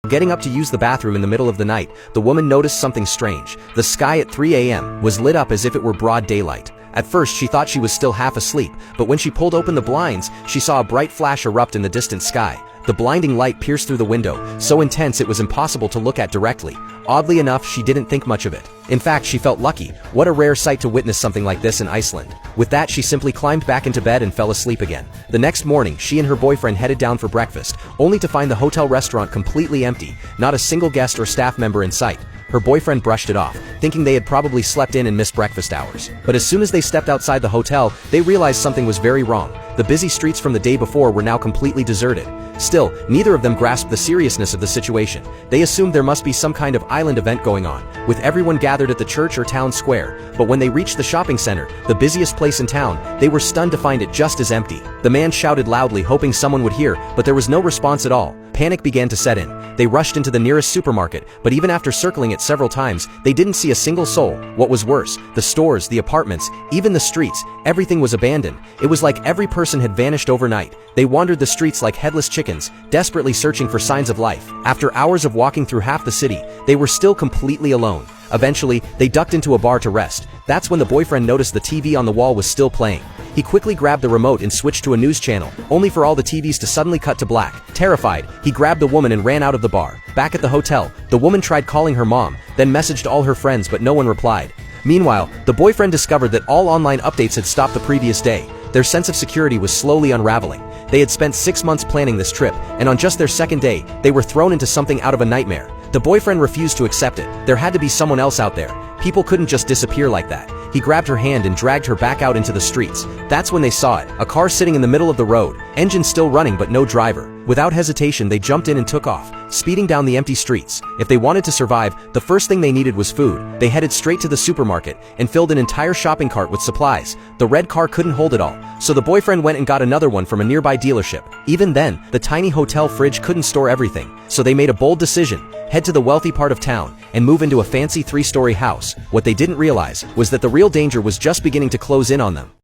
Getting up to use the bathroom in the middle of the night, the woman noticed something strange. The sky at 3 a.m. was lit up as if it were broad daylight. At first she thought she was still half asleep, but when she pulled open the blinds, she saw a bright flash erupt in the distant sky. The blinding light pierced through the window, so intense it was impossible to look at directly. Oddly enough, she didn't think much of it. In fact, she felt lucky. What a rare sight to witness something like this in Iceland. With that, she simply climbed back into bed and fell asleep again. The next morning, she and her boyfriend headed down for breakfast, only to find the hotel restaurant completely empty, not a single guest or staff member in sight. Her boyfriend brushed it off, thinking they had probably slept in and missed breakfast hours. But as soon as they stepped outside the hotel, they realized something was very wrong. The busy streets from the day before were now completely deserted. Still, neither of them grasped the seriousness of the situation. They assumed there must be some kind of island event going on, with everyone gathered at the church or town square. But when they reached the shopping center, the busiest place in town, they were stunned to find it just as empty. The man shouted loudly, hoping someone would hear, but there was no response at all. Panic began to set in. They rushed into the nearest supermarket, but even after circling it several times, they didn't see a single soul. What was worse, the stores, the apartments, even the streets, everything was abandoned. It was like every person had vanished overnight. They wandered the streets like headless chickens, desperately searching for signs of life. After hours of walking through half the city, they were still completely alone. Eventually, they ducked into a bar to rest. That's when the boyfriend noticed the TV on the wall was still playing. He quickly grabbed the remote and switched to a news channel, only for all the TVs to suddenly cut to black. Terrified, he grabbed the woman and ran out of the bar. Back at the hotel, the woman tried calling her mom, then messaged all her friends but no one replied. Meanwhile, the boyfriend discovered that all online updates had stopped the previous day. Their sense of security was slowly unraveling. They had spent 6 months planning this trip, and on just their second day, they were thrown into something out of a nightmare. The boyfriend refused to accept it. There had to be someone else out there. People couldn't just disappear like that. He grabbed her hand and dragged her back out into the streets. That's when they saw it, a car sitting in the middle of the road, engine still running but no driver. Without hesitation, they jumped in and took off, speeding down the empty streets. If they wanted to survive, the first thing they needed was food. They headed straight to the supermarket and filled an entire shopping cart with supplies. The red car couldn't hold it all, so the boyfriend went and got another one from a nearby dealership. Even then, the tiny hotel fridge couldn't store everything, so they made a bold decision: head to the wealthy part of town and move into a fancy 3-story house. What they didn't realize was that the real danger was just beginning to close in on them.